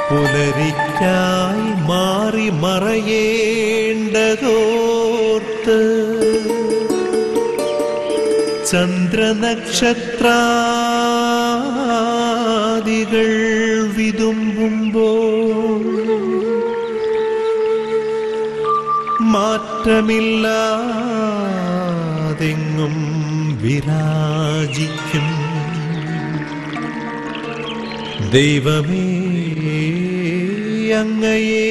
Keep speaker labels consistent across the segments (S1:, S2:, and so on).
S1: പുലരിക്കായി മാറി മറയേണ്ടതോർത്ത് ചന്ദ്രനക്ഷത്രാദികൾ വിതുമ്പുമ്പോൾ മാറ്റമില്ലാതെങ്ങും വിരാജിക്കും ദൈവമേ, അങ്ങയെ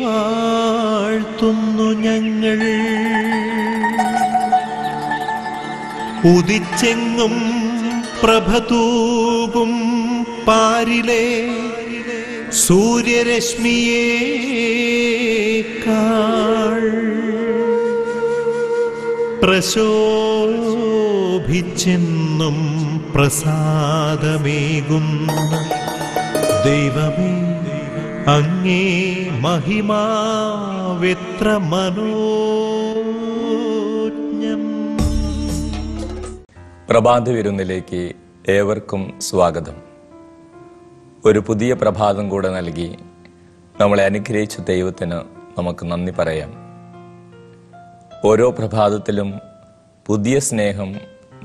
S1: വാഴ്ത്തുന്നു ഞങ്ങൾ. ഉദിച്ചെങ്ങും പ്രഭതൂകും പാരിലെ സൂര്യരശ്മിയേക്കാൾ പ്രശോഭിച്ചെന്നും പ്രസാദമേകുന്ന ദൈവമേ, അങ്ങേ മഹിമാവെത്ര മനോജ്ഞം.
S2: പ്രഭാത വിരുന്നിലേക്ക് ഏവർക്കും സ്വാഗതം. ഒരു പുതിയ പ്രഭാതം കൂടെ നൽകി നമ്മളെ അനുഗ്രഹിച്ച ദൈവത്തിന് നമുക്ക് നന്ദി പറയാം. ഓരോ പ്രഭാതത്തിലും പുതിയ സ്നേഹം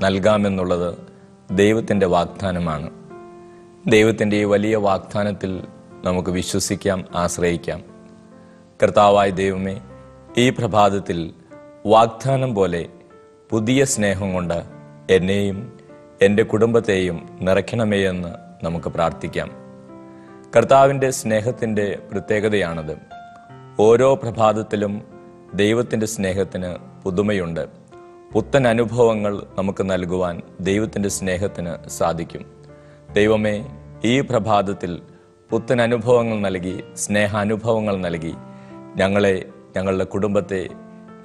S2: നൽകാമെന്നുള്ളത് ദൈവത്തിൻ്റെ വാഗ്ദാനമാണ്. ദൈവത്തിൻ്റെ ഈ വലിയ വാഗ്ദാനത്തിൽ നമുക്ക് വിശ്വസിക്കാം, ആശ്രയിക്കാം. കർത്താവായ ദൈവമേ, ഈ പ്രഭാതത്തിൽ വാഗ്ദാനം പോലെ പുതിയ സ്നേഹം കൊണ്ട് എന്നെയും എൻ്റെ കുടുംബത്തെയും നിറയ്ക്കണമേ എന്ന് നമുക്ക് പ്രാർത്ഥിക്കാം. കർത്താവിൻ്റെ സ്നേഹത്തിൻ്റെ പ്രത്യേകതയാണത്. ഓരോ പ്രഭാതത്തിലും ദൈവത്തിൻ്റെ സ്നേഹത്തിന് പുതുമയുണ്ട്. പുത്തൻ അനുഭവങ്ങൾ നമുക്ക് നൽകുവാൻ ദൈവത്തിൻ്റെ സ്നേഹത്തിന് സാധിക്കും. ദൈവമേ, ഈ പ്രഭാതത്തിൽ പുത്തൻ അനുഭവങ്ങൾ നൽകി, സ്നേഹാനുഭവങ്ങൾ നൽകി ഞങ്ങളെ, ഞങ്ങളുടെ കുടുംബത്തെ,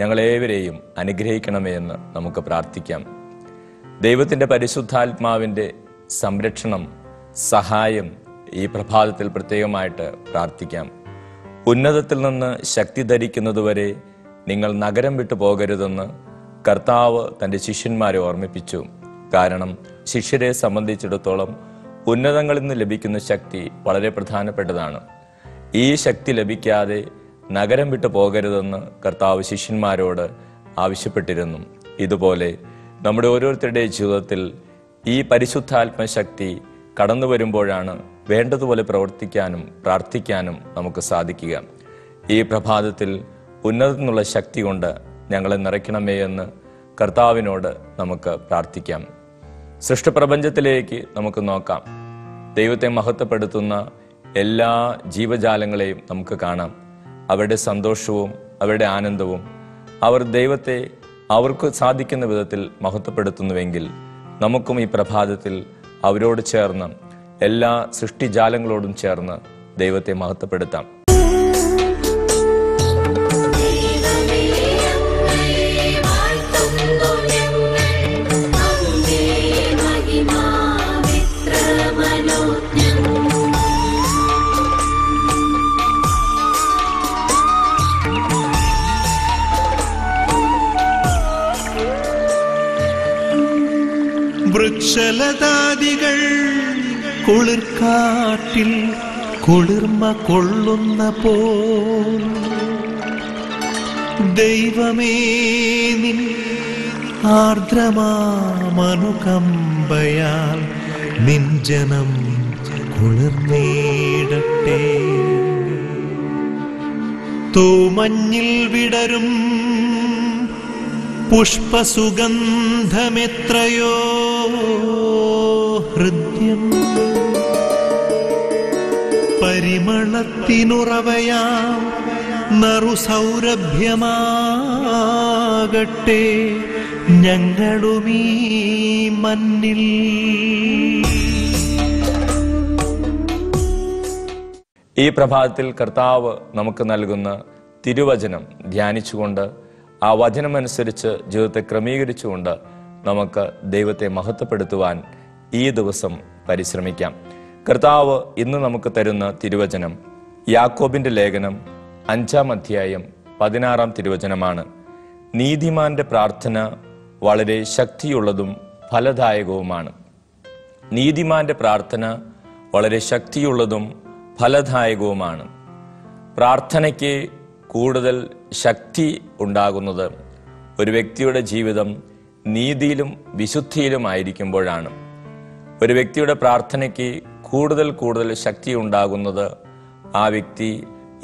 S2: ഞങ്ങളേവരെയും അനുഗ്രഹിക്കണമേ എന്ന് നമുക്ക് പ്രാർത്ഥിക്കാം. ദൈവത്തിൻ്റെ പരിശുദ്ധാത്മാവിൻ്റെ സംരക്ഷണം, സഹായം ഈ പ്രഭാതത്തിൽ പ്രത്യേകമായിട്ട് പ്രാർത്ഥിക്കാം. ഉന്നതത്തിൽ നിന്ന് ശക്തി ധരിക്കുന്നതുവരെ നിങ്ങൾ നഗരം വിട്ടു പോകരുതെന്ന് കർത്താവ് തൻ്റെ ശിഷ്യന്മാരെ ഓർമ്മിപ്പിച്ചു. കാരണം ശിഷ്യരെ സംബന്ധിച്ചിടത്തോളം ഉന്നതങ്ങളിൽ നിന്ന് ലഭിക്കുന്ന ശക്തി വളരെ പ്രധാനപ്പെട്ടതാണ്. ഈ ശക്തി ലഭിക്കാതെ നഗരം വിട്ടു പോകരുതെന്ന് കർത്താവ് ശിഷ്യന്മാരോട് ആവശ്യപ്പെട്ടിരുന്നു. ഇതുപോലെ നമ്മുടെ ഓരോരുത്തരുടെയും ജീവിതത്തിൽ ഈ പരിശുദ്ധാത്മശക്തി കടന്നു വരുമ്പോഴാണ് വേണ്ടതുപോലെ പ്രവർത്തിക്കാനും പ്രാർത്ഥിക്കാനും നമുക്ക് സാധിക്കുക. ഈ പ്രഭാതത്തിൽ ഉന്നതത്തിൽ നിന്നുള്ള ശക്തി കൊണ്ട് ഞങ്ങളെ നിറയ്ക്കണമേ എന്ന് കർത്താവിനോട് നമുക്ക് പ്രാർത്ഥിക്കാം. സൃഷ്ടപ്രപഞ്ചത്തിലേക്ക് നമുക്ക് നോക്കാം. ദൈവത്തെ മഹത്വപ്പെടുത്തുന്ന എല്ലാ ജീവജാലങ്ങളെയും നമുക്ക് കാണാം. അവരുടെ സന്തോഷവും അവരുടെ ആനന്ദവും അവർ ദൈവത്തെ അവർക്ക് സാധിക്കുന്ന വിധത്തിൽ മഹത്വപ്പെടുത്തുന്നുവെങ്കിൽ നമുക്കും ഈ പ്രഭാതത്തിൽ അവരോട് ചേർന്ന്, എല്ലാ സൃഷ്ടിജാലങ്ങളോടും ചേർന്ന് ദൈവത്തെ മഹത്വപ്പെടുത്താം.
S1: വൃക്ഷലതാദികൾ കുളിർക്കാട്ടിൽ കുളിർമ കൊള്ളുന്ന പോൽ ദൈവമേ, നിൻ ആർദ്രമാമനുകമ്പയാൽ നിൻ ജനം കുളിർന്നേടട്ടെ. തൂമഞ്ഞിൽ വിടരും പുഷ്പസുഗന്ധമെത്രയോ ഹൃദ്യം, പരിമളത്തിനുറവയാം നറുസൗരഭ്യമാകട്ടെ. പോകട്ടെ ഞങ്ങളുമീ മണ്ണിൽ.
S2: ഈ പ്രഭാതത്തിൽ കർത്താവ് നമുക്ക് നൽകുന്ന തിരുവചനം ധ്യാനിച്ചുകൊണ്ട് ആ വചനമനുസരിച്ച് ജീവിതത്തെ ക്രമീകരിച്ചുകൊണ്ട് നമുക്ക് ദൈവത്തെ മഹത്വപ്പെടുത്തുവാൻ ഈ ദിവസം പരിശ്രമിക്കാം. കർത്താവ് ഇന്ന് നമുക്ക് തരുന്ന തിരുവചനം യാക്കോബിന്റെ ലേഖനം 5-ാം അധ്യായം 16-ാം തിരുവചനമാണ്. നീതിമാന്റെ പ്രാർത്ഥന വളരെ ശക്തിയുള്ളതും ഫലദായകവുമാണ്. നീതിമാന്റെ പ്രാർത്ഥന വളരെ ശക്തിയുള്ളതും ഫലദായകവുമാണ്. പ്രാർത്ഥനയ്ക്ക് കൂടുതൽ ശക്തി ഉണ്ടാകുന്നത് ഒരു വ്യക്തിയുടെ ജീവിതം നീതിയിലും വിശുദ്ധിയിലും ആയിരിക്കുമ്പോഴാണ്. ഒരു വ്യക്തിയുടെ പ്രാർത്ഥനയ്ക്ക് കൂടുതൽ ശക്തി ഉണ്ടാകുന്നത് ആ വ്യക്തി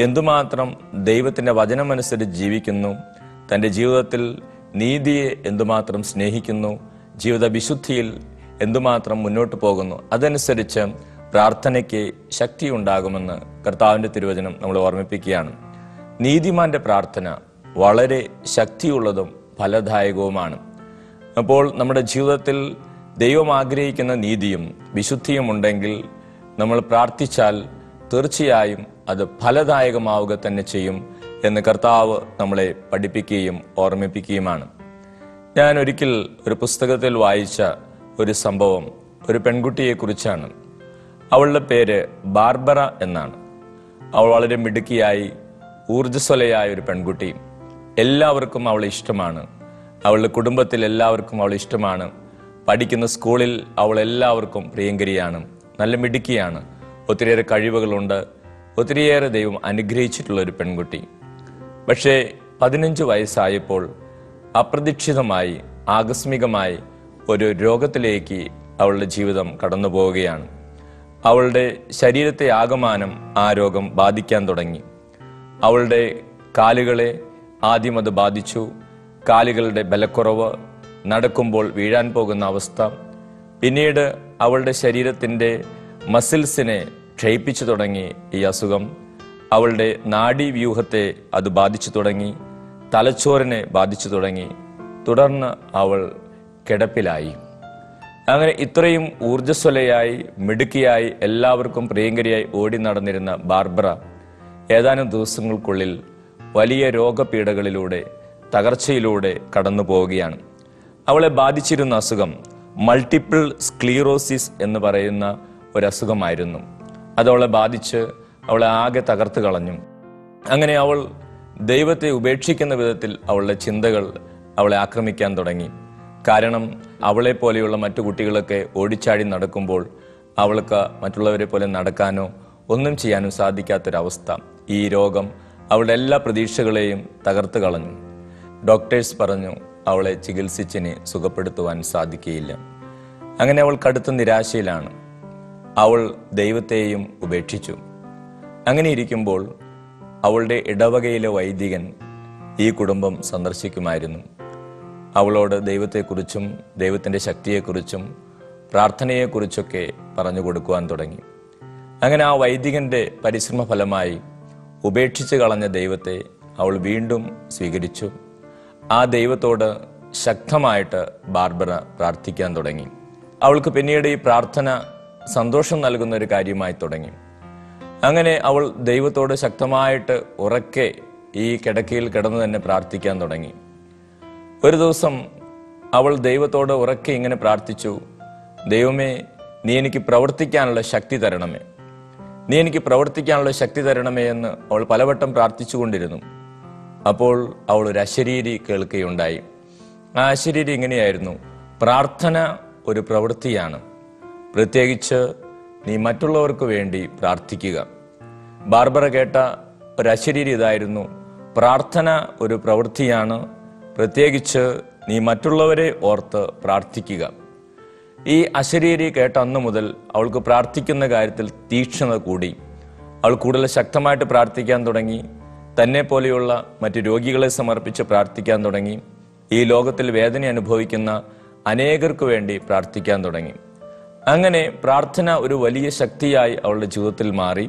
S2: എന്തുമാത്രം ദൈവത്തിൻ്റെ വചനമനുസരിച്ച് ജീവിക്കുന്നു, തൻ്റെ ജീവിതത്തിൽ നീതിയെ എന്തുമാത്രം സ്നേഹിക്കുന്നു, ജീവിത വിശുദ്ധിയിൽ എന്തുമാത്രം മുന്നോട്ട് പോകുന്നു, അതനുസരിച്ച് പ്രാർത്ഥനയ്ക്ക് ശക്തി ഉണ്ടാകുമെന്ന് കർത്താവിൻ്റെ തിരുവചനം നമ്മൾ ഓർമ്മിപ്പിക്കുകയാണ്. നീതിമാന്റെ പ്രാർത്ഥന വളരെ ശക്തിയുള്ളതും ഫലദായകവുമാണ്. അപ്പോൾ നമ്മുടെ ജീവിതത്തിൽ ദൈവം ആഗ്രഹിക്കുന്ന നീതിയും വിശുദ്ധിയും ഉണ്ടെങ്കിൽ നമ്മൾ പ്രാർത്ഥിച്ചാൽ തീർച്ചയായും അത് ഫലദായകമാവുക തന്നെ ചെയ്യും എന്ന് കർത്താവ് നമ്മളെ പഠിപ്പിക്കുകയും ഓർമ്മിപ്പിക്കുകയുമാണ്. ഞാൻ ഒരിക്കൽ ഒരു പുസ്തകത്തിൽ വായിച്ച ഒരു സംഭവം ഒരു പെൺകുട്ടിയെക്കുറിച്ചാണ്. അവളുടെ പേര് ബാർബറ എന്നാണ്. അവൾ വളരെ മിടുക്കിയായി ഊർജ്ജസ്വലയായ ഒരു പെൺകുട്ടി. എല്ലാവർക്കും അവളെ ഇഷ്ടമാണ്. അവളുടെ കുടുംബത്തിൽ എല്ലാവർക്കും അവളെ ഇഷ്ടമാണ്. പഠിക്കുന്ന സ്കൂളിൽ അവൾ എല്ലാവർക്കും പ്രിയങ്കരിയാണ്. നല്ല മിടുക്കിയാണ്. ഒത്തിരിയേറെ കഴിവുകളുണ്ട്. ഒത്തിരിയേറെ ദൈവം അനുഗ്രഹിച്ചിട്ടുള്ള ഒരു പെൺകുട്ടി. പക്ഷേ 15 വയസ്സായപ്പോൾ അപ്രതീക്ഷിതമായി ആകസ്മികമായി ഒരു രോഗത്തിലേക്ക് അവളുടെ ജീവിതം കടന്നു പോവുകയാണ്. അവളുടെ ശരീരത്തെ ആകമാനം ആ രോഗം ബാധിക്കാൻ തുടങ്ങി. അവളുടെ കാലുകളെ ആദ്യം അത് ബാധിച്ചു. കാലുകളുടെ ബലക്കുറവ്, നടക്കുമ്പോൾ വീഴാൻ പോകുന്ന അവസ്ഥ, പിന്നീട് അവളുടെ ശരീരത്തിൻ്റെ മസിൽസിനെ ക്ഷയിപ്പിച്ചു തുടങ്ങി ഈ അസുഖം. അവളുടെ നാഡീവ്യൂഹത്തെ അത് ബാധിച്ചു തുടങ്ങി, തലച്ചോറിനെ ബാധിച്ചു തുടങ്ങി. തുടർന്ന് അവൾ കിടപ്പിലായി. അങ്ങനെ ഇത്രയും ഊർജ്ജസ്വലയായി മിടുക്കിയായി എല്ലാവർക്കും പ്രിയങ്കരിയായി ഓടി നടന്നിരുന്ന ബാർബറ ഏതാനും ദിവസങ്ങൾക്കുള്ളിൽ വലിയ രോഗപീഠകളിലൂടെ തകർച്ചയിലൂടെ കടന്നു പോവുകയാണ്. അവളെ ബാധിച്ചിരുന്ന അസുഖം മൾട്ടിപ്പിൾ സ്ക്ലീറോസിസ് എന്ന് പറയുന്ന ഒരസുഖമായിരുന്നു. അതവളെ ബാധിച്ച് അവളെ ആകെ തകർത്ത് കളഞ്ഞു. അങ്ങനെ അവൾ ദൈവത്തെ ഉപേക്ഷിക്കുന്ന വിധത്തിൽ അവളുടെ ചിന്തകൾ അവളെ ആക്രമിക്കാൻ തുടങ്ങി. കാരണം അവളെ പോലെയുള്ള മറ്റു കുട്ടികളൊക്കെ ഓടിച്ചാടി നടക്കുമ്പോൾ അവൾക്ക് മറ്റുള്ളവരെ പോലെ നടക്കാനോ ഒന്നും ചെയ്യാനും സാധിക്കാത്തൊരവസ്ഥ. ഈ രോഗം അവളുടെ എല്ലാ പ്രതീക്ഷകളെയും തകർത്ത് കളഞ്ഞു. ഡോക്ടേഴ്സ് പറഞ്ഞു അവളെ ചികിത്സിച്ചിനെ സുഖപ്പെടുത്തുവാൻ സാധിക്കുകയില്ല. അങ്ങനെ അവൾ കടുത്ത നിരാശയിലാണ്. അവൾ ദൈവത്തെയും ഉപേക്ഷിച്ചു. അങ്ങനെ ഇരിക്കുമ്പോൾ അവളുടെ ഇടവകയിലെ വൈദികൻ ഈ കുടുംബം സന്ദർശിക്കുമായിരുന്നു. അവളോട് ദൈവത്തെക്കുറിച്ചും ദൈവത്തിൻ്റെ ശക്തിയെക്കുറിച്ചും പ്രാർത്ഥനയെക്കുറിച്ചൊക്കെ പറഞ്ഞു കൊടുക്കുവാൻ തുടങ്ങി. അങ്ങനെ ആ വൈദികന്റെ പരിശ്രമ ഫലമായി ഉപേക്ഷിച്ച് കളഞ്ഞ ദൈവത്തെ അവൾ വീണ്ടും സ്വീകരിച്ചു. ആ ദൈവത്തോട് ശക്തമായിട്ട് ബാർബറ പ്രാർത്ഥിക്കാൻ തുടങ്ങി. അവൾക്ക് പിന്നീട് ഈ പ്രാർത്ഥന സന്തോഷം നൽകുന്ന ഒരു കാര്യമായി തുടങ്ങി. അങ്ങനെ അവൾ ദൈവത്തോട് ശക്തമായിട്ട് ഉറക്കെ ഈ കിടക്കയിൽ കിടന്നു തന്നെ പ്രാർത്ഥിക്കാൻ തുടങ്ങി. ഒരു ദിവസം അവൾ ദൈവത്തോട് ഉറക്കെ ഇങ്ങനെ പ്രാർത്ഥിച്ചു, ദൈവമേ, നീ എനിക്ക് പ്രവർത്തിക്കാനുള്ള ശക്തി തരണമേ, നീ എനിക്ക് പ്രവർത്തിക്കാനുള്ള ശക്തി തരണമേ എന്ന് അവൾ പലവട്ടം പ്രാർത്ഥിച്ചുകൊണ്ടിരുന്നു. അപ്പോൾ അവൾ ഒരു അശരീരി കേൾക്കുകയുണ്ടായി. ആ അശരീരി ഇങ്ങനെയായിരുന്നു: പ്രാർത്ഥന ഒരു പ്രവൃത്തിയാണ്, പ്രത്യേകിച്ച് നീ മറ്റുള്ളവർക്ക് വേണ്ടി പ്രാർത്ഥിക്കുക. ബാർബറ കേട്ട ഒരു അശരീരി ഇതായിരുന്നു: പ്രാർത്ഥന ഒരു പ്രവൃത്തിയാണ്, പ്രത്യേകിച്ച് നീ മറ്റുള്ളവരെ ഓർത്ത് പ്രാർത്ഥിക്കുക. ഈ അശരീരി കേട്ട അന്നു മുതൽ അവൾക്ക് പ്രാർത്ഥിക്കുന്ന കാര്യത്തിൽ തീക്ഷ്ണത കൂടി. അവൾ കൂടുതൽ ശക്തമായിട്ട് പ്രാർത്ഥിക്കാൻ തുടങ്ങി. തന്നെ പോലെയുള്ള മറ്റു രോഗികളെ സമർപ്പിച്ച് പ്രാർത്ഥിക്കാൻ തുടങ്ങി. ഈ ലോകത്തിൽ വേദന അനുഭവിക്കുന്ന അനേകർക്ക് വേണ്ടി പ്രാർത്ഥിക്കാൻ തുടങ്ങി. അങ്ങനെ പ്രാർത്ഥന ഒരു വലിയ ശക്തിയായി അവളുടെ ജീവിതത്തിൽ മാറി.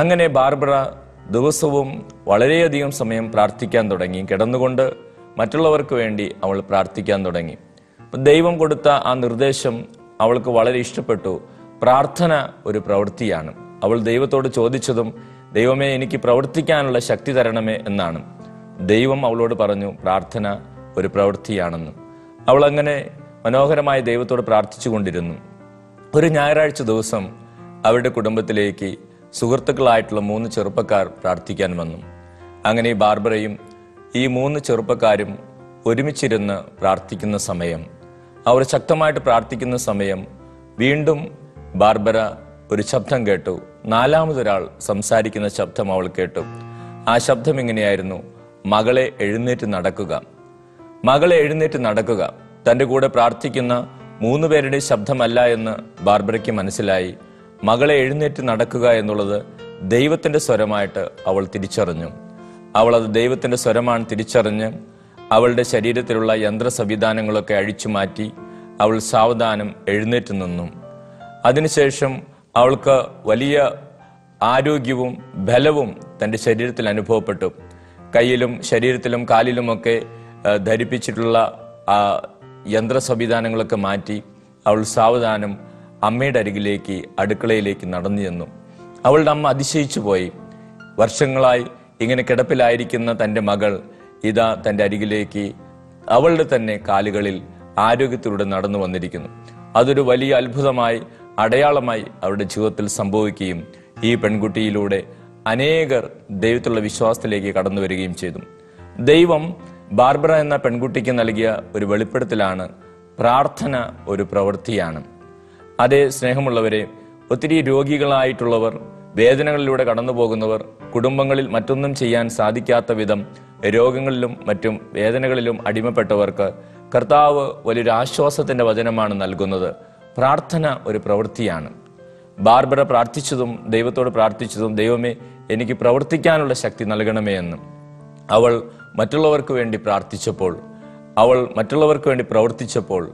S2: അങ്ങനെ ബാർബറ ദിവസവും വളരെയധികം സമയം പ്രാർത്ഥിക്കാൻ തുടങ്ങി. കിടന്നുകൊണ്ട് മറ്റുള്ളവർക്ക് വേണ്ടി അവൾ പ്രാർത്ഥിക്കാൻ തുടങ്ങി. ദൈവം കൊടുത്ത ആ നിർദ്ദേശം അവൾക്ക് വളരെ ഇഷ്ടപ്പെട്ടു. പ്രാർത്ഥന ഒരു പ്രവൃത്തിയാണ്. അവൾ ദൈവത്തോട് ചോദിച്ചതും, ദൈവമേ, എനിക്ക് പ്രവർത്തിക്കാനുള്ള ശക്തി തരണമേ എന്നാണ്. ദൈവം അവളോട് പറഞ്ഞു, പ്രാർത്ഥന ഒരു പ്രവൃത്തിയാണെന്ന്. അവൾ അങ്ങനെ മനോഹരമായി ദൈവത്തോട് പ്രാർത്ഥിച്ചു കൊണ്ടിരുന്നു. ഒരു ഞായറാഴ്ച ദിവസം അവരുടെ കുടുംബത്തിലേക്ക് സുഹൃത്തുക്കളായിട്ടുള്ള 3 ചെറുപ്പക്കാർ പ്രാർത്ഥിക്കാൻ വന്നു. അങ്ങനെ ഈ ബാർബറയും ഈ 3 ചെറുപ്പക്കാരും ഒരുമിച്ചിരുന്ന് പ്രാർത്ഥിക്കുന്ന സമയം, അവർ ശക്തമായിട്ട് പ്രാർത്ഥിക്കുന്ന സമയം, വീണ്ടും ബാർബറ ഒരു ശബ്ദം കേട്ടു. 4മതൊരാൾ സംസാരിക്കുന്ന ശബ്ദം അവൾ കേട്ടു. ആ ശബ്ദം ഇങ്ങനെയായിരുന്നു, മകളെ എഴുന്നേറ്റ് നടക്കുക, മകളെ എഴുന്നേറ്റ് നടക്കുക. തൻ്റെ കൂടെ പ്രാർത്ഥിക്കുന്ന 3 പേരുടെ ശബ്ദമല്ല എന്ന് ബാർബറയ്ക്ക് മനസ്സിലായി. മകളെ എഴുന്നേറ്റ് നടക്കുക എന്നുള്ളത് ദൈവത്തിന്റെ സ്വരമായിട്ട് അവൾ തിരിച്ചറിഞ്ഞു. അവൾ അത് ദൈവത്തിന്റെ സ്വരമാണ് തിരിച്ചറിഞ്ഞ് അവളുടെ ശരീരത്തിലുള്ള യന്ത്ര സംവിധാനങ്ങളൊക്കെ അഴിച്ചു മാറ്റി അവൾ സാവധാനം എഴുന്നേറ്റ് നിന്നു. അതിനുശേഷം അവൾക്ക് വലിയ ആരോഗ്യവും ബലവും തൻ്റെ ശരീരത്തിൽ അനുഭവപ്പെട്ടു. കയ്യിലും ശരീരത്തിലും കാലിലുമൊക്കെ ധരിപ്പിച്ചിട്ടുള്ള യന്ത്ര സംവിധാനങ്ങളൊക്കെ മാറ്റി അവൾ സാവധാനം അമ്മയുടെ അരികിലേക്ക്, അടുക്കളയിലേക്ക് നടന്നു ചെന്നു. അവളുടെ അമ്മ അതിശയിച്ചു പോയി. വർഷങ്ങളായി ഇങ്ങനെ കിടപ്പിലായിരിക്കുന്ന തൻ്റെ മകൾ ഇതാ തൻ്റെ അരികിലേക്ക് അവളുടെ തന്നെ കാലുകളിൽ ആരോഗ്യത്തിലൂടെ നടന്നു വന്നിരിക്കുന്നു. അതൊരു വലിയ അത്ഭുതമായി, അടയാളമായി അവരുടെ ജീവിതത്തിൽ സംഭവിക്കുകയും ഈ പെൺകുട്ടിയിലൂടെ അനേകർ ദൈവത്തിലുള്ള വിശ്വാസത്തിലേക്ക് കടന്നു വരികയും ചെയ്തു. ദൈവം ബാർബറ എന്ന പെൺകുട്ടിക്ക് നൽകിയ ഒരു വെളിപ്പെടുത്തലാണ്, പ്രാർത്ഥന ഒരു പ്രവൃത്തിയാണ്. അതേ സ്നേഹമുള്ളവരെ, ഒത്തിരി രോഗികളായിട്ടുള്ളവർ, വേദനകളിലൂടെ കടന്നു പോകുന്നവർ, കുടുംബങ്ങളിൽ മറ്റൊന്നും ചെയ്യാൻ സാധിക്കാത്ത വിധം രോഗങ്ങളിലും മറ്റും വേദനകളിലും അടിമപ്പെട്ടവർക്ക് കർത്താവ് വലിയൊരു ആശ്വാസത്തിന്റെ വചനമാണ് നൽകുന്നത്. പ്രാർത്ഥന ഒരു പ്രവൃത്തിയാണ്. ബാർബറ പ്രാർത്ഥിച്ചതും, ദൈവത്തോട് പ്രാർത്ഥിച്ചതും, ദൈവമേ, എനിക്ക് പ്രവർത്തിക്കാനുള്ള ശക്തി നൽകണമേ എന്ന്. അവൾ മറ്റുള്ളവർക്ക് വേണ്ടി പ്രാർത്ഥിച്ചപ്പോൾ, അവൾ മറ്റുള്ളവർക്ക് വേണ്ടി പ്രവർത്തിച്ചപ്പോൾ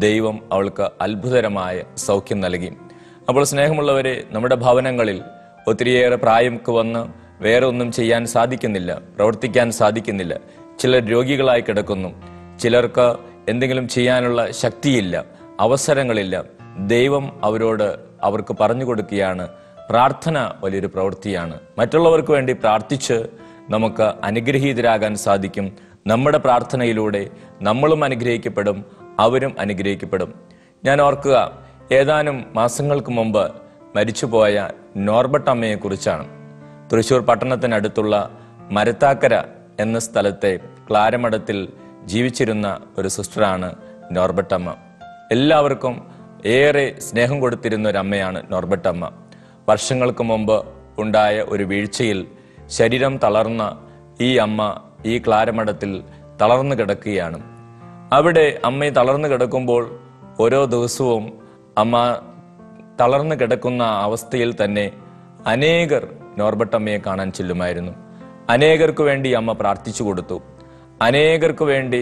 S2: ദൈവം അവൾക്ക് അത്ഭുതകരമായ സൗഖ്യം നൽകി. അപ്പോൾ സ്നേഹമുള്ളവരെ, നമ്മുടെ ഭവനങ്ങളിൽ ഒത്തിരിയേറെ പ്രായമൊക്കെ വന്ന് വേറെ ഒന്നും ചെയ്യാൻ സാധിക്കുന്നില്ല, പ്രവർത്തിക്കാൻ സാധിക്കുന്നില്ല. ചിലർ രോഗികളായി കിടക്കുന്നു, ചിലർക്ക് എന്തെങ്കിലും ചെയ്യാനുള്ള ശക്തിയില്ല, അവസരങ്ങളില്ല. ദൈവം അവർക്ക് പറഞ്ഞു കൊടുക്കുകയാണ്, പ്രാർത്ഥന വലിയൊരു പ്രവൃത്തിയാണ്. മറ്റുള്ളവർക്ക് വേണ്ടി പ്രാർത്ഥിച്ച് നമുക്ക് അനുഗ്രഹീതരാകാൻ സാധിക്കും. നമ്മുടെ പ്രാർത്ഥനയിലൂടെ നമ്മളും അനുഗ്രഹിക്കപ്പെടും, അവരും അനുഗ്രഹിക്കപ്പെടും. ഞാൻ ഓർക്കുക, ഏതാനും മാസങ്ങൾക്ക് മുമ്പ് മരിച്ചുപോയ നോർബർട്ട് അമ്മയെക്കുറിച്ചാണ്. തൃശ്ശൂർ പട്ടണത്തിനടുത്തുള്ള മരത്താക്കര എന്ന സ്ഥലത്തെ ക്ലാരമഠത്തിൽ ജീവിച്ചിരുന്ന ഒരു സിസ്റ്ററാണ് നോർബർട്ട് അമ്മ. എല്ലാവർക്കും ഏറെ സ്നേഹം കൊടുത്തിരുന്ന ഒരു അമ്മയാണ് നോർബർട്ട് അമ്മ. വർഷങ്ങൾക്ക് മുമ്പ് ഉണ്ടായ ഒരു വീഴ്ചയിൽ ശരീരം തളർന്ന ഈ അമ്മ ഈ ക്ലാരമഠത്തിൽ തളർന്നു കിടക്കുകയാണ്. അവിടെ അമ്മ തളർന്നു കിടക്കുമ്പോൾ ഓരോ ദിവസവും അമ്മ തളർന്നു കിടക്കുന്ന അവസ്ഥയിൽ തന്നെ അനേകർ നോർബർട്ട് അമ്മയെ കാണാൻ ചെല്ലുമായിരുന്നു. അനേകർക്ക് വേണ്ടി അമ്മ പ്രാർത്ഥിച്ചു കൊടുത്തു. അനേകർക്ക് വേണ്ടി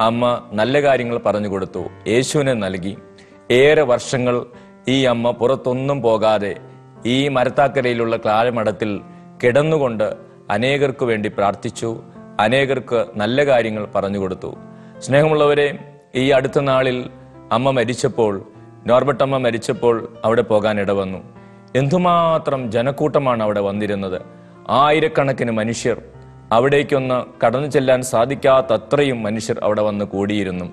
S2: അമ്മ നല്ല കാര്യങ്ങൾ പറഞ്ഞു കൊടുത്തു, യേശുവിനെ നൽകി. ഏറെ വർഷങ്ങൾ ഈ അമ്മ പുറത്തൊന്നും പോകാതെ ഈ മരത്താക്കരയിലുള്ള ക്ലാരമഠത്തിൽ കിടന്നുകൊണ്ട് അനേകർക്ക് വേണ്ടി പ്രാർത്ഥിച്ചു, അനേകർക്ക് നല്ല കാര്യങ്ങൾ പറഞ്ഞു കൊടുത്തു. സ്നേഹമുള്ളവരെ, ഈ അടുത്ത നാളിൽ അമ്മ മരിച്ചപ്പോൾ, നോർബർട്ട് അമ്മ മരിച്ചപ്പോൾ അവിടെ പോകാൻ ഇടവന്നു. എന്തുമാത്രം ജനക്കൂട്ടമാണ് അവിടെ വന്നിരുന്നത്. ആയിരക്കണക്കിന് മനുഷ്യർ, അവിടേക്കൊന്ന് കടന്നു ചെല്ലാൻ സാധിക്കാത്ത അത്രയും മനുഷ്യർ അവിടെ വന്ന് കൂടിയിരുന്നു.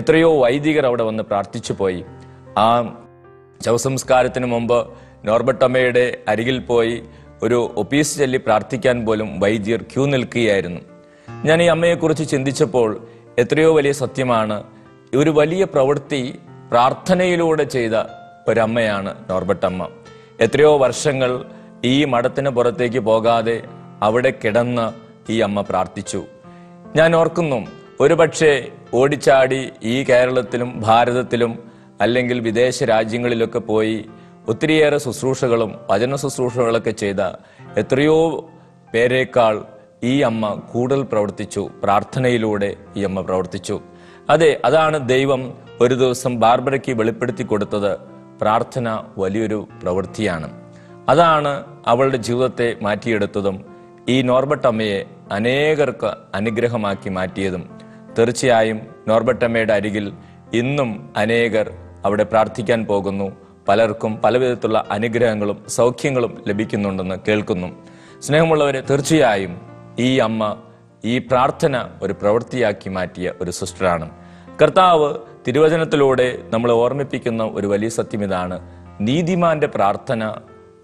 S2: എത്രയോ വൈദികർ അവിടെ വന്ന് പ്രാർത്ഥിച്ചു പോയി. ആ ശവസംസ്കാരത്തിന് മുമ്പ് നോർബർട്ട് അമ്മയുടെ അരികിൽ പോയി ഒരു ഒപ്പീസ് ചൊല്ലി പ്രാർത്ഥിക്കാൻ പോലും വൈദ്യർ ക്യൂ നിൽക്കുകയായിരുന്നു. ഞാൻ ഈ അമ്മയെക്കുറിച്ച് ചിന്തിച്ചപ്പോൾ എത്രയോ വലിയ സത്യമാണ്. ഒരു വലിയ പ്രവൃത്തി പ്രാർത്ഥനയിലൂടെ ചെയ്ത ഒരമ്മയാണ് നോർബർട്ട് അമ്മ. എത്രയോ വർഷങ്ങൾ ഈ മഠത്തിന് പുറത്തേക്ക് പോകാതെ അവിടെ കിടന്ന് ഈ അമ്മ പ്രാർത്ഥിച്ചു. ഞാൻ ഓർക്കുന്നു, ഒരുപക്ഷെ ഓടിച്ചാടി ഈ കേരളത്തിലും ഭാരതത്തിലും അല്ലെങ്കിൽ വിദേശ രാജ്യങ്ങളിലൊക്കെ പോയി ഒത്തിരിയേറെ ശുശ്രൂഷകളും വചന ശുശ്രൂഷകളൊക്കെ ചെയ്ത എത്രയോ പേരേക്കാൾ ഈ അമ്മ കൂടുതൽ പ്രവർത്തിച്ചു. പ്രാർത്ഥനയിലൂടെ ഈ അമ്മ പ്രവർത്തിച്ചു. അതാണ് ദൈവം ഒരു ദിവസം ബാർബറയ്ക്ക് വെളിപ്പെടുത്തി കൊടുത്തത്. പ്രാർത്ഥന വലിയൊരു പ്രവൃത്തിയാണ്. അതാണ് അവളുടെ ജീവിതത്തെ മാറ്റിയെടുത്തതും ഈ നോർബർട്ട് അമ്മയെ അനേകർക്ക് അനുഗ്രഹമാക്കി മാറ്റിയതും. തീർച്ചയായും നോർബർട്ടമ്മയുടെ അരികിൽ ഇന്നും അനേകർ അവിടെ പ്രാർത്ഥിക്കാൻ പോകുന്നു. പലർക്കും പലവിധത്തിലുള്ള അനുഗ്രഹങ്ങളും സൗഖ്യങ്ങളും ലഭിക്കുന്നുണ്ടെന്ന് കേൾക്കുന്നു. സ്നേഹമുള്ളവരെ, തീർച്ചയായും ഈ അമ്മ ഈ പ്രാർത്ഥന ഒരു പ്രവൃത്തിയാക്കി മാറ്റിയ ഒരു സിസ്റ്ററാണ്. കർത്താവ് തിരുവചനത്തിലൂടെ നമ്മളെ ഓർമ്മിപ്പിക്കുന്ന ഒരു വലിയ സത്യം ഇതാണ്: നീതിമാന്റെ പ്രാർത്ഥന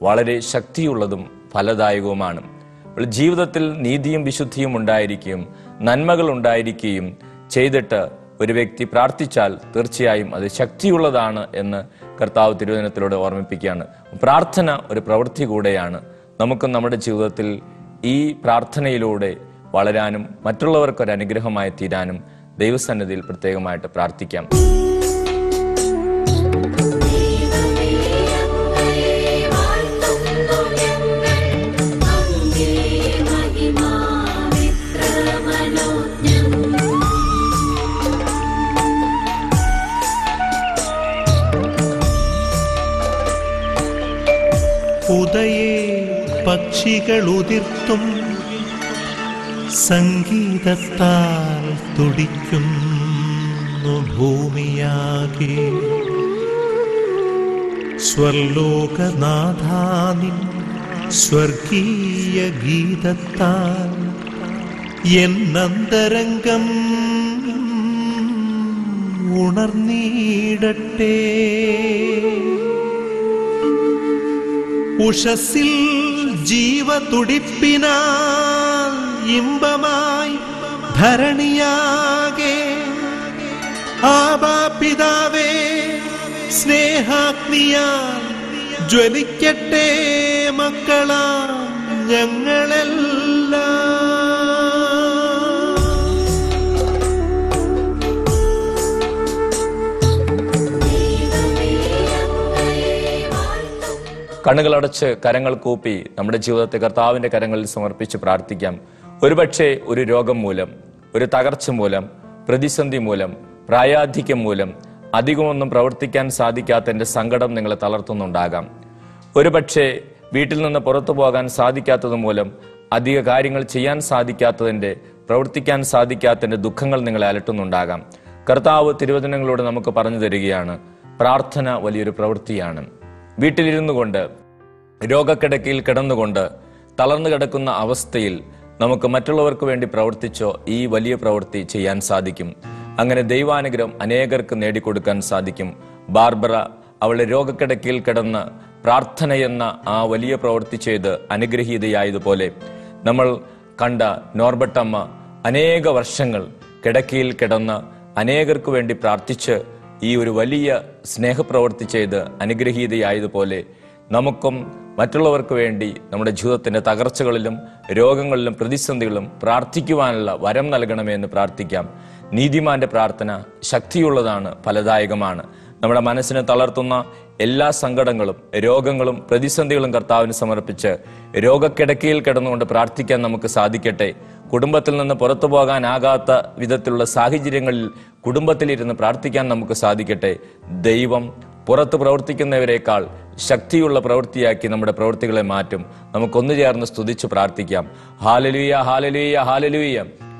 S2: വളരെ ശക്തിയുള്ളതും ഫലദായകവുമാണ്. ജീവിതത്തിൽ നീതിയും വിശുദ്ധിയും ഉണ്ടായിരിക്കുകയും നന്മകൾ ഉണ്ടായിരിക്കുകയും ചെയ്തിട്ട് ഒരു വ്യക്തി പ്രാർത്ഥിച്ചാൽ തീർച്ചയായും അത് ശക്തിയുള്ളതാണ് എന്ന് കർത്താവ് തിരുവചനത്തിലൂടെ ഓർമ്മിപ്പിക്കുകയാണ്. പ്രാർത്ഥന ഒരു പ്രവൃത്തി കൂടെയാണ്. നമുക്ക് നമ്മുടെ ജീവിതത്തിൽ ഈ പ്രാർത്ഥനയിലൂടെ വളരാനും മറ്റുള്ളവർക്കൊരു അനുഗ്രഹമായി തീരാനും ദൈവസന്നിധിയിൽ പ്രത്യേകമായിട്ട് പ്രാർത്ഥിക്കാം.
S1: ഉദയേ പക്ഷികളുതിർത്തും സംഗീതത്താൽ തുടിക്കുന്നു ഭൂമിയാകെ. സ്വർലോകനാഥാനിൻ സ്വർഗീയ ഗീതത്താൽ എന്നന്തരംഗം ഉണർന്നീടട്ടെ. ഉഷസ്സിൽ ജീവതുടിപ്പിനാൽ ഇമ്പമായി ധരണിയാകെ ആബാ പിതാവേ സ്നേഹാഗ്നിയാൽ ജ്വലിക്കട്ടെ മക്കളാം ഞങ്ങളെല്ലാം.
S2: കണ്ണുകളടച്ച് കരങ്ങൾ കൂപ്പി നമ്മുടെ ജീവിതത്തെ കർത്താവിന്റെ കരങ്ങളിൽ സമർപ്പിച്ച് പ്രാർത്ഥിക്കാം. ഒരുപക്ഷെ ഒരു രോഗം മൂലം, ഒരു തകർച്ച മൂലം, പ്രതിസന്ധി മൂലം, പ്രായാധിക്യം മൂലം അധികമൊന്നും പ്രവർത്തിക്കാൻ സാധിക്കാത്തതിന്റെ സങ്കടം നിങ്ങളെ തളർത്തുന്നുണ്ടാകാം. ഒരുപക്ഷെ വീട്ടിൽ നിന്ന് പുറത്തു പോകാൻ സാധിക്കാത്തത് മൂലം അധിക കാര്യങ്ങൾ ചെയ്യാൻ സാധിക്കാത്തതിന്റെ, പ്രവർത്തിക്കാൻ സാധിക്കാത്തതിന്റെ ദുഃഖങ്ങൾ നിങ്ങളെ അലട്ടുന്നുണ്ടാകാം. കർത്താവ് തിരുവചനങ്ങളോട് നമുക്ക് പറഞ്ഞു തരികയാണ്, പ്രാർത്ഥന വലിയൊരു പ്രവൃത്തിയാണ്. വീട്ടിലിരുന്നു കൊണ്ട്, രോഗക്കിടക്കയിൽ കിടന്നുകൊണ്ട്, തളർന്നു കിടക്കുന്ന അവസ്ഥയിൽ നമുക്ക് മറ്റുള്ളവർക്ക് വേണ്ടി പ്രവർത്തിച്ചോ ഈ വലിയ പ്രവൃത്തി ചെയ്യാൻ സാധിക്കും. അങ്ങനെ ദൈവാനുഗ്രഹം അനേകർക്ക് നേടിക്കൊടുക്കാൻ സാധിക്കും. ബാർബറ അവളുടെ രോഗക്കിടക്കയിൽ കിടന്ന് പ്രാർത്ഥന എന്ന ആ വലിയ പ്രവൃത്തി ചെയ്ത് അനുഗ്രഹീതയായതുപോലെ നമ്മൾ കണ്ട നോർബർട്ടമ്മ അനേക വർഷങ്ങൾ കിടക്കയിൽ കിടന്ന് അനേകർക്ക് വേണ്ടി പ്രാർത്ഥിച്ച് ഈ ഒരു വലിയ സ്നേഹപ്രവൃത്തി ചെയ്ത് അനുഗ്രഹീതയായതുപോലെ നമുക്കും മറ്റുള്ളവർക്ക് വേണ്ടി നമ്മുടെ ജീവിതത്തിന്റെ തകർച്ചകളിലും രോഗങ്ങളിലും പ്രതിസന്ധികളിലും പ്രാർത്ഥിക്കുവാനുള്ള വരം നൽകണമെന്ന് പ്രാർത്ഥിക്കാം. നീതിമാന്റെ പ്രാർത്ഥന ശക്തിയുള്ളതാണ്, ഫലദായകമാണ്. നമ്മുടെ മനസ്സിനെ തളർത്തുന്ന എല്ലാ സങ്കടങ്ങളും, രോഗങ്ങളും, പ്രതിസന്ധികളും കർത്താവിന് സമർപ്പിച്ച് രോഗക്കിടക്കയിൽ കിടന്നുകൊണ്ട് പ്രാർത്ഥിക്കാൻ നമുക്ക് സാധിക്കട്ടെ. കുടുംബത്തിൽ നിന്ന് പുറത്തു പോകാനാകാത്ത വിധത്തിലുള്ള സാഹചര്യങ്ങളിൽ കുടുംബത്തിലിരുന്ന് പ്രാർത്ഥിക്കാൻ നമുക്ക് സാധിക്കട്ടെ. ദൈവം പുറത്ത് പ്രവർത്തിക്കുന്നവരെക്കാൾ ശക്തിയുള്ള പ്രവൃത്തിയാക്കി നമ്മുടെ പ്രവൃത്തികളെ മാറ്റും. നമുക്കൊന്നു ചേർന്ന് സ്തുതിച്ച് പ്രാർത്ഥിക്കാം. ഹാലലുയ, ഹാലലുയ, ഹാലലുയ.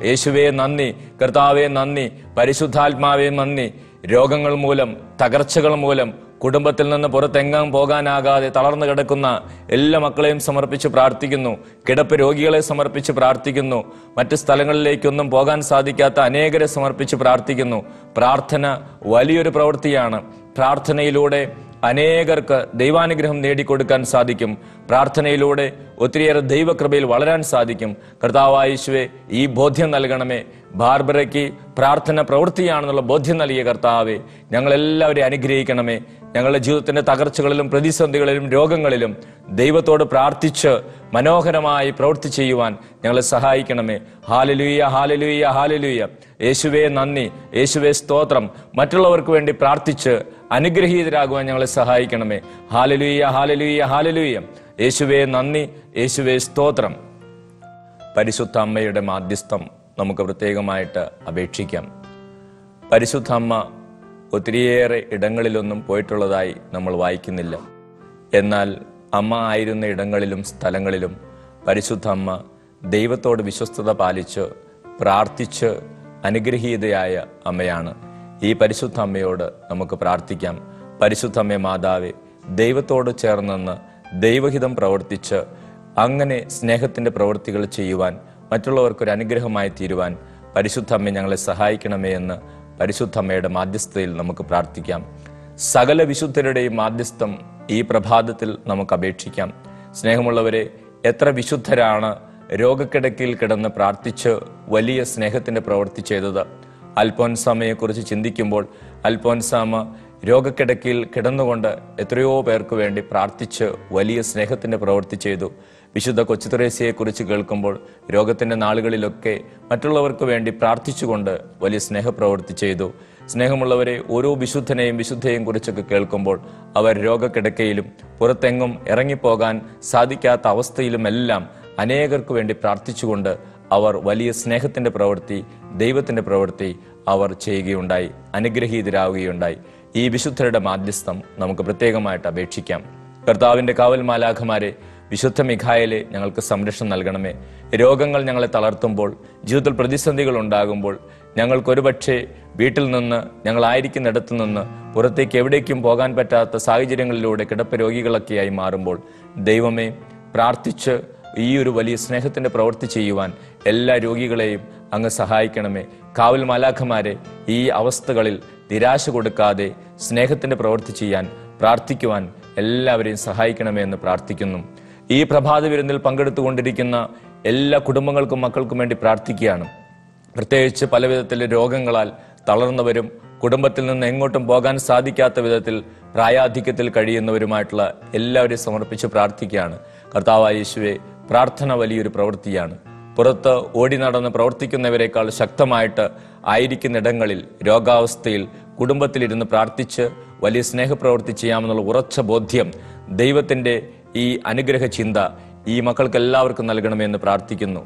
S2: യേശുവേ നന്ദി, കർത്താവേ നന്ദി, പരിശുദ്ധാത്മാവേ നന്ദി. രോഗങ്ങൾ മൂലം, തകർച്ചകൾ മൂലം കുടുംബത്തിൽ നിന്ന് പുറത്തെങ്ങാൻ പോകാനാകാതെ തളർന്നു കിടക്കുന്ന എല്ലാ മക്കളെയും സമർപ്പിച്ച് പ്രാർത്ഥിക്കുന്നു. കിടപ്പ് രോഗികളെ സമർപ്പിച്ച് പ്രാർത്ഥിക്കുന്നു. മറ്റ് സ്ഥലങ്ങളിലേക്കൊന്നും പോകാൻ സാധിക്കാത്ത അനേകരെ സമർപ്പിച്ച് പ്രാർത്ഥിക്കുന്നു. പ്രാർത്ഥന വലിയൊരു പ്രവൃത്തിയാണ്. പ്രാർത്ഥനയിലൂടെ അനേകർക്ക് ദൈവാനുഗ്രഹം നേടിക്കൊടുക്കാൻ സാധിക്കും. പ്രാർത്ഥനയിലൂടെ ഒത്തിരിയേറെ ദൈവകൃപയിൽ വളരാൻ സാധിക്കും. കർത്താവായ യേശുവേ, ഈ ബോധ്യം നൽകണമേ. ബാർബറയ്ക്ക് പ്രാർത്ഥന പ്രവൃത്തിയാണെന്നുള്ള ബോധ്യം നൽകിയ കർത്താവേ, ഞങ്ങളെല്ലാവരെയും അനുഗ്രഹിക്കണമേ. ഞങ്ങളുടെ ജീവിതത്തിന്റെ തകർച്ചകളിലും പ്രതിസന്ധികളിലും രോഗങ്ങളിലും ദൈവത്തോട് പ്രാർത്ഥിച്ച് മനോഹരമായി പ്രവൃത്തി ചെയ്യുവാൻ ഞങ്ങളെ സഹായിക്കണമേ. ഹാലലുയ, ഹാലലുയ, ഹാലലുയ. യേശുവേ നന്ദി, യേശുവേ സ്തോത്രം. മറ്റുള്ളവർക്ക് വേണ്ടി പ്രാർത്ഥിച്ച് അനുഗ്രഹീതരാകുവാൻ ഞങ്ങളെ സഹായിക്കണമേ. ഹാലലുയ, ഹാലലുയ, ഹാലലുയ. യേശുവേ നന്ദി, യേശുവേ സ്തോത്രം. പരിശുദ്ധ അമ്മയുടെ മാധ്യസ്ഥം നമുക്ക് പ്രത്യേകമായിട്ട് അപേക്ഷിക്കാം. പരിശുദ്ധ അമ്മ ഒത്തിരിയേറെ ഇടങ്ങളിലൊന്നും പോയിട്ടുള്ളതായി നമ്മൾ വായിക്കുന്നില്ല. എന്നാൽ അമ്മ ആയിരുന്ന ഇടങ്ങളിലും സ്ഥലങ്ങളിലും പരിശുദ്ധ അമ്മ ദൈവത്തോട് വിശ്വസ്തത പാലിച്ച് പ്രാർത്ഥിച്ച് അനുഗ്രഹീതയായ അമ്മയാണ്. ഈ പരിശുദ്ധ അമ്മയോട് നമുക്ക് പ്രാർത്ഥിക്കാം. പരിശുദ്ധ അമ്മേ മാതാവേ, ദൈവത്തോട് ചേർന്ന് ദൈവഹിതം പ്രവർത്തിച്ച് അങ്ങനെ സ്നേഹത്തിന്റെ പ്രവൃത്തികൾ ചെയ്യുവാൻ, മറ്റുള്ളവർക്കൊരു അനുഗ്രഹമായി തീരുവാൻ പരിശുദ്ധ അമ്മ ഞങ്ങളെ സഹായിക്കണമേ എന്ന് പരിശുദ്ധ അമ്മയുടെ മാധ്യസ്ഥതയിൽ നമുക്ക് പ്രാർത്ഥിക്കാം. സകല വിശുദ്ധരുടെയും മാധ്യസ്ഥം ഈ പ്രഭാതത്തിൽ നമുക്ക് അപേക്ഷിക്കാം. സ്നേഹമുള്ളവരെ, എത്ര വിശുദ്ധരാണ് രോഗക്കിടക്കയിൽ കിടന്ന് പ്രാർത്ഥിച്ച് വലിയ സ്നേഹത്തിന്റെ പ്രവൃത്തി ചെയ്തത്. അൽഫോൻസാമയെക്കുറിച്ച് ചിന്തിക്കുമ്പോൾ അൽഫോൻസാമ രോഗക്കിടക്കയിൽ കിടന്നുകൊണ്ട് എത്രയോ പേർക്ക് വേണ്ടി പ്രാർത്ഥിച്ച് വലിയ സ്നേഹത്തിന്റെ പ്രവൃത്തി ചെയ്തു. വിശുദ്ധ കൊച്ചുത്രേസ്യയെക്കുറിച്ച് കേൾക്കുമ്പോൾ രോഗത്തിന്റെ നാളുകളിലൊക്കെ മറ്റുള്ളവർക്ക് വേണ്ടി പ്രാർത്ഥിച്ചുകൊണ്ട് വലിയ സ്നേഹപ്രവൃത്തി ചെയ്തു. സ്നേഹമുള്ളവരെ, ഓരോ വിശുദ്ധനെയും വിശുദ്ധയെയും കുറിച്ചൊക്കെ കേൾക്കുമ്പോൾ അവർ രോഗക്കിടക്കയിലും പുറത്തെങ്ങും ഇറങ്ങിപ്പോകാൻ സാധിക്കാത്ത അവസ്ഥയിലുമെല്ലാം അനേകർക്ക് വേണ്ടി പ്രാർത്ഥിച്ചുകൊണ്ട് അവർ വലിയ സ്നേഹത്തിന്റെ പ്രവൃത്തി, ദൈവത്തിന്റെ പ്രവൃത്തി അവർ ചെയ്യുകയുണ്ടായി, അനുഗ്രഹീതരാവുകയുണ്ടായി. ഈ വിശുദ്ധരുടെ മാധ്യസ്ഥം നമുക്ക് പ്രത്യേകമായിട്ട് അപേക്ഷിക്കാം. കർത്താവിന്റെ കാവൽ മാലാഖമാരെ, വിശുദ്ധ മിഖായേലെ, ഞങ്ങൾക്ക് സംരക്ഷണം നൽകണമേ. രോഗങ്ങൾ ഞങ്ങളെ തളർത്തുമ്പോൾ, ജീവിതത്തിൽ പ്രതിസന്ധികൾ ഉണ്ടാകുമ്പോൾ, ഞങ്ങൾക്കൊരുപക്ഷെ വീട്ടിൽ നിന്ന്, ഞങ്ങളായിരിക്കുന്നിടത്തു നിന്ന് പുറത്തേക്ക് എവിടേക്കും പോകാൻ പറ്റാത്ത സാഹചര്യങ്ങളിലൂടെ കിടപ്പ് രോഗികളൊക്കെയായി മാറുമ്പോൾ, ദൈവമേ, പ്രാർത്ഥിച്ച് ഈ ഒരു വലിയ സ്നേഹത്തിന്റെ പ്രവൃത്തി ചെയ്യുവാൻ എല്ലാ രോഗികളെയും അങ്ങ് സഹായിക്കണമേ. കാവൽ മാലാഖമാരെ, ഈ അവസ്ഥകളിൽ നിരാശ കൊടുക്കാതെ സ്നേഹത്തിന്റെ പ്രവൃത്തി ചെയ്യാൻ, പ്രാർത്ഥിക്കുവാൻ എല്ലാവരെയും സഹായിക്കണമേ എന്ന് പ്രാർത്ഥിക്കുന്നു. ഈ പ്രഭാത വിരുന്നിൽ പങ്കെടുത്തുകൊണ്ടിരിക്കുന്ന എല്ലാ കുടുംബങ്ങൾക്കും മക്കൾക്കും വേണ്ടി പ്രാർത്ഥിക്കുകയാണ്. പ്രത്യേകിച്ച് പല വിധത്തിലെ രോഗങ്ങളാൽ തളർന്നവരും കുടുംബത്തിൽ നിന്ന് എങ്ങോട്ടും പോകാൻ സാധിക്കാത്ത വിധത്തിൽ പ്രായാധിക്യത്തിൽ കഴിയുന്നവരുമായിട്ടുള്ള എല്ലാവരെയും സമർപ്പിച്ച് പ്രാർത്ഥിക്കുകയാണ്. കർത്താവായ യേശുവേ, പ്രാർത്ഥന വലിയൊരു പ്രവൃത്തിയാണ്. പുറത്ത് ഓടി നടന്ന് പ്രവർത്തിക്കുന്നവരെക്കാൾ ശക്തമായിട്ട് ആയിരിക്കുന്നിടങ്ങളിൽ, രോഗാവസ്ഥയിൽ, കുടുംബത്തിലിരുന്ന് പ്രാർത്ഥിച്ച് വലിയ സ്നേഹപ്രവൃത്തി ചെയ്യാമെന്നുള്ള ഉറച്ച ബോധ്യം, ദൈവത്തിന്റെ ഈ അനുഗ്രഹ ചിന്ത ഈ മക്കൾക്ക് എല്ലാവർക്കും നൽകണമെന്ന് പ്രാർത്ഥിക്കുന്നു.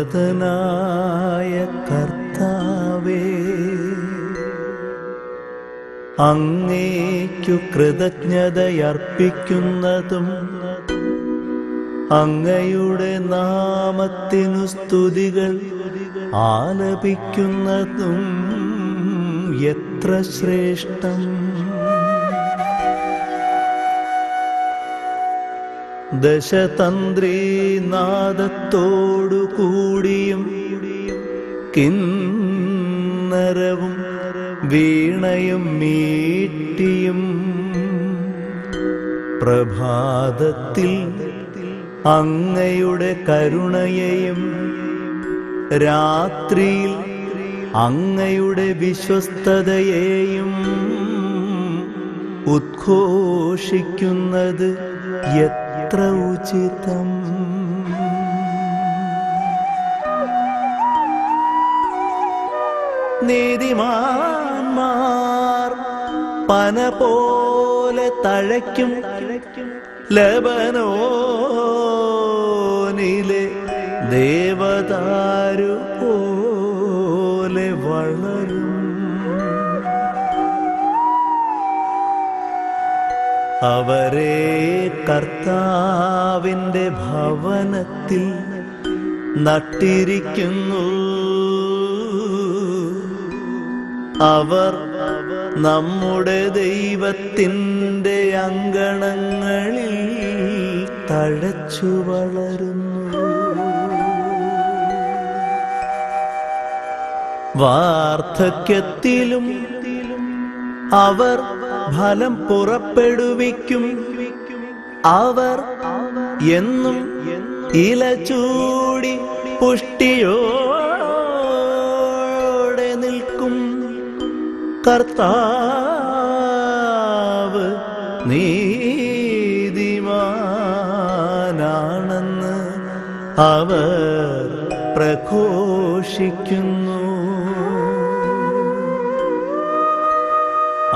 S1: അത്യുന്നതനായ കർത്താവേ, അങ്ങേക്കു കൃതജ്ഞതയർപ്പിക്കുന്നതും അങ്ങയുടെ നാമത്തിനു സ്തുതികൾ ആലപിക്കുന്നതും എത്ര ശ്രേഷ്ഠം. ദശതന്ത്രീനാദത്തോടു കൂടിയും കിന്നരവും വീണയും മീട്ടിയും പ്രഭാതത്തിൽ അങ്ങയുടെ കരുണയെയും രാത്രിയിൽ അങ്ങയുടെ വിശ്വസ്തതയെയും ഉദ്ഘോഷിക്കുന്നത് എത്ര ഉചിതം. നീതിമാന്മാർ പന പോലെ തഴയ്ക്കും, ലബനോനിലെ ദേവദാരു പോലെ വളരും. അവരെ കർത്താവിന്റെ ഭവനത്തിൽ നട്ടിരിക്കുന്നു. അവർ നമ്മുടെ ദൈവത്തിൻ്റെ അങ്കണങ്ങളിൽ തഴച്ചു വളരുന്നു. വാർദ്ധക്യത്തിലും അവർ ഫലം പുറപ്പെടുവിക്കും. അവർ എന്നും ഇല ചൂടി പുഷ്ടിയോടെ നിൽക്കും. കർത്താവ് നീതിമാനാണെന്ന് അവർ പ്രഘോഷിക്കുന്നു.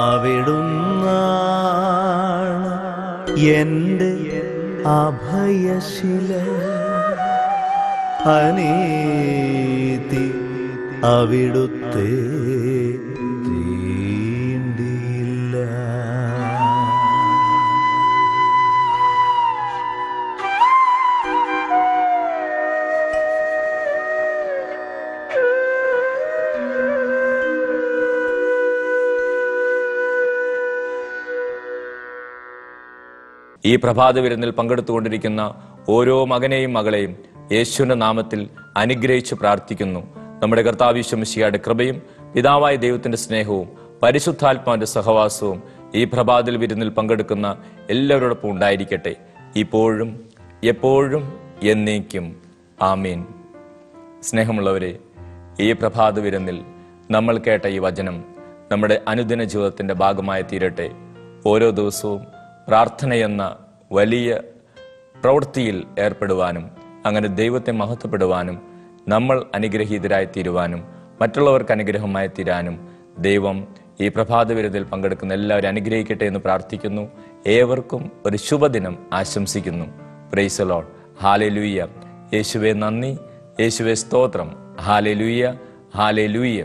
S1: അവിടുന്നാണ് എൻ്റെ അഭയശില. അനീതി അവിടുത്തെ തീണ്ടിയില്ല.
S2: ഈ പ്രഭാത വിരുന്നിൽ പങ്കെടുത്തുകൊണ്ടിരിക്കുന്ന ഓരോ മകനെയും മകളെയും യേശുവിന്റെ നാമത്തിൽ അനുഗ്രഹിച്ച് പ്രാർത്ഥിക്കുന്നു. നമ്മുടെ കർത്താവ് യേശു മിശിഹായുടെ കൃപയും പിതാവായ ദൈവത്തിന്റെ സ്നേഹവും പരിശുദ്ധാത്മാവിന്റെ സഹവാസവും ഈ പ്രഭാത വിരുന്നിൽ പങ്കെടുക്കുന്ന എല്ലാവരോടൊപ്പം ഉണ്ടായിരിക്കട്ടെ, ഇപ്പോഴും എപ്പോഴും എന്നേക്കും. ആമീൻ. സ്നേഹമുള്ളവരെ, ഈ പ്രഭാത വിരുന്നിൽ നമ്മൾ കേട്ട ഈ വചനം നമ്മുടെ അനുദിന ജീവിതത്തിന്റെ ഭാഗമായി തീരട്ടെ. ഓരോ ദിവസവും പ്രാർത്ഥനയെന്ന വലിയ പ്രവൃത്തിയിൽ ഏർപ്പെടുവാനും അങ്ങനെ ദൈവത്തെ മഹത്വപ്പെടുവാനും നമ്മൾ അനുഗ്രഹീതരായി തീരുവാനും മറ്റുള്ളവർക്ക് അനുഗ്രഹമായി തീരാനും ദൈവം ഈ പ്രഭാത വിരുന്നിൽ പങ്കെടുക്കുന്ന എല്ലാവരും അനുഗ്രഹിക്കട്ടെ എന്ന് പ്രാർത്ഥിക്കുന്നു. ഏവർക്കും ഒരു ശുഭദിനം ആശംസിക്കുന്നു. Praise the Lord. ഹല്ലേലൂയ. യേശുവേ നന്ദി, യേശുവേ സ്തോത്രം. Hallelujah, hallelujah.